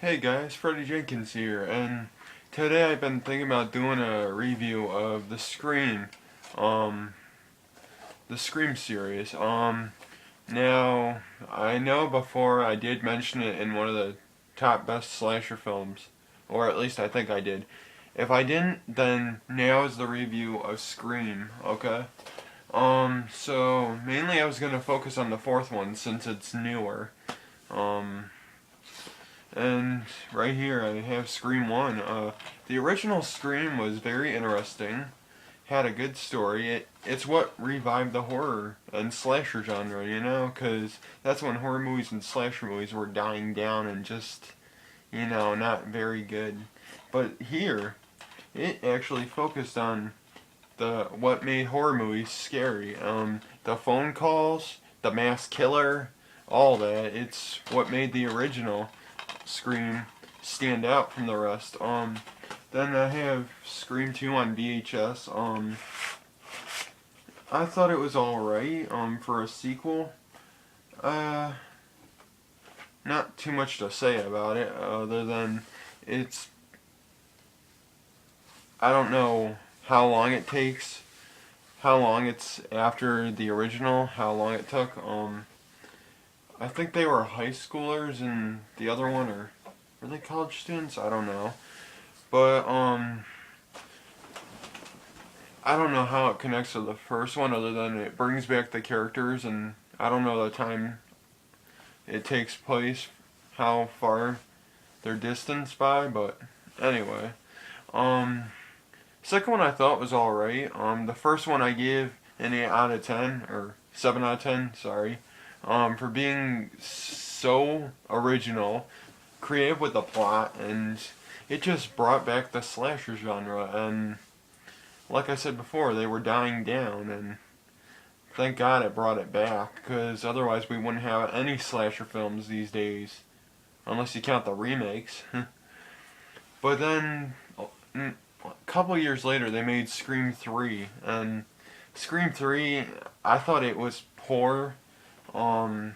Hey guys, Freddie Jenkins here, and today I've been thinking about doing a review of um, the Scream series. Now I know before I did mention it in one of the top best slasher films, or at least I think I did. If I didn't, then now is the review of Scream. Okay. So mainly I was gonna focus on the fourth one since it's newer. Um, And right here I have Scream 1. The original Scream was very interesting, had a good story. It's what revived the horror and slasher genre, because that's when horror movies and slasher movies were dying down and just, not very good. But here, it actually focused on the what made horror movies scary. The phone calls, the mass killer, all that. It's what made the original Scream stand out from the rest. Then I have Scream 2 on VHS. I thought it was alright, for a sequel. Uh, Not too much to say about it, other than it's, I don't know how long it takes, how long it's after the original, how long it took. I think they were high schoolers in the other one, or were they college students? I don't know. But I don't know how it connects to the first one other than it brings back the characters, and I don't know the time it takes place, how far they're distanced by, but anyway. Um Second one I thought was alright. The first one I gave an 8 out of 10 or 7 out of 10, sorry. For being so original, creative with the plot, and it just brought back the slasher genre. And like I said before, they were dying down, and thank God it brought it back, because otherwise we wouldn't have any slasher films these days, unless you count the remakes. But then, a couple years later, they made Scream 3, and Scream 3, I thought it was poor. Um,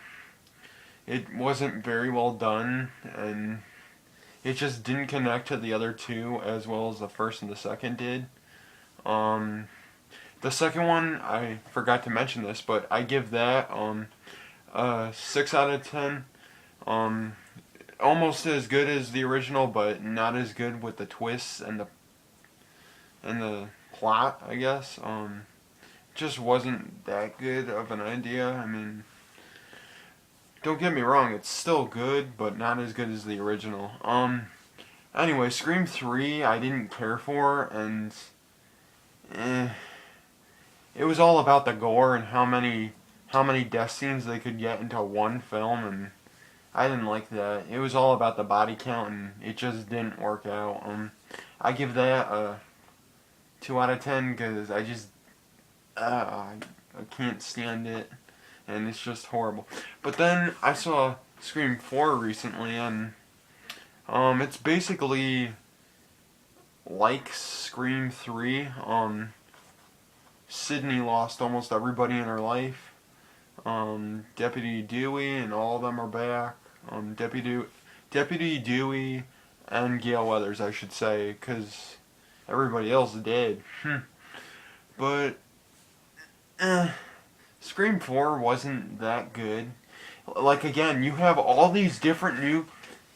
it wasn't very well done, and it just didn't connect to the other two as well as the first and the second did. Um, the second one, I forgot to mention this, but I give that 6 out of 10. Um, Almost as good as the original, but not as good with the twists and the plot, I guess. Just wasn't that good of an idea. I mean, don't get me wrong, it's still good, but not as good as the original. Anyway, Scream 3 I didn't care for, and eh, it was all about the gore and how many death scenes they could get into one film, and I didn't like that. It was all about the body count, and it just didn't work out. I give that a 2 out of 10 because I can't stand it, and it's just horrible. But then I saw Scream 4 recently, and it's basically like Scream 3. Sydney lost almost everybody in her life. Deputy Dewey and all of them are back. Deputy Dewey and Gale Weathers, I should say, because everybody else did. But Scream 4 wasn't that good. Like again, you have all these different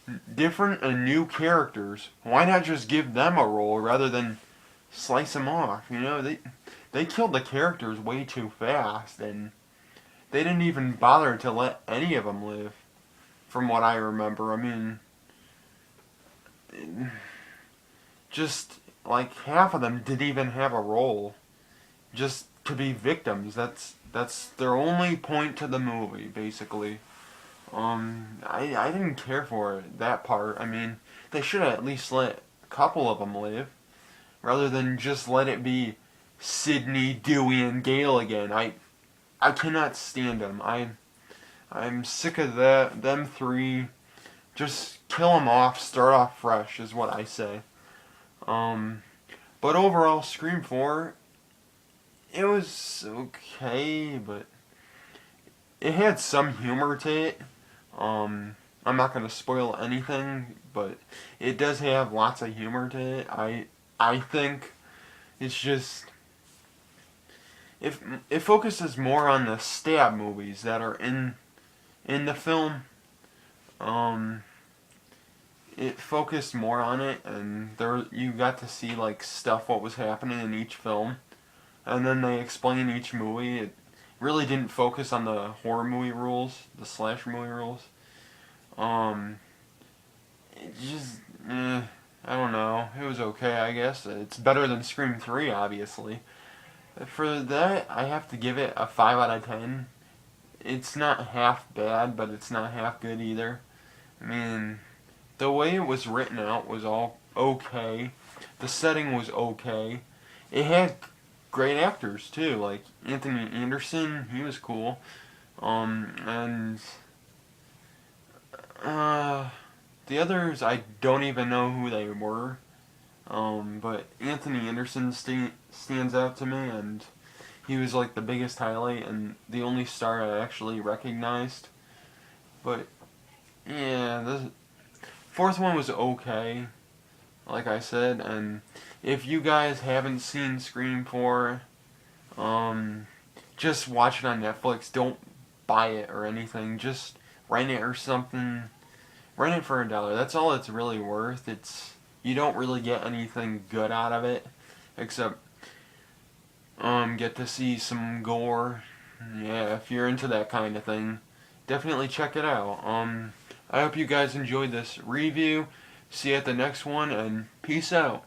and new characters. Why not just give them a role rather than slice them off? They killed the characters way too fast, and they didn't even bother to let any of them live, from what I remember. I mean, just like half of them didn't even have a role, just to be victims. That's their only point to the movie, basically. I didn't care for that part. I mean, they should have at least let a couple of them live, rather than just let it be Sydney, Dewey, and Gale again. I cannot stand them. I'm sick of them three. Just kill them off, start off fresh, is what I say. Um, but overall, Scream 4, it was okay, but it had some humor to it. Um, I'm not gonna spoil anything, but it does have lots of humor to it. I think it's just if it focuses more on the stab movies that are in the film. Um, it focused more on it, and there you got to see like stuff what was happening in each film, and then they explain each movie. It really didn't focus on the horror movie rules, the slasher movie rules. Um, it just, I don't know. It was okay, I guess. It's better than Scream 3, obviously. For that, I have to give it a 5 out of 10. It's not half bad, but it's not half good either. I mean, the way it was written out was all okay. The setting was okay. It had great actors too, like Anthony Anderson. He was cool. And the others, I don't even know who they were. But Anthony Anderson stands out to me, and he was like the biggest highlight and the only star I actually recognized. But yeah, the fourth one was okay, like I said, and if you guys haven't seen Scream 4, just watch it on Netflix. Don't buy it or anything. Just rent it or something. Rent it for $1. That's all it's really worth. You don't really get anything good out of it, except get to see some gore. Yeah, if you're into that kind of thing, definitely check it out. I hope you guys enjoyed this review. See you at the next one, and peace out.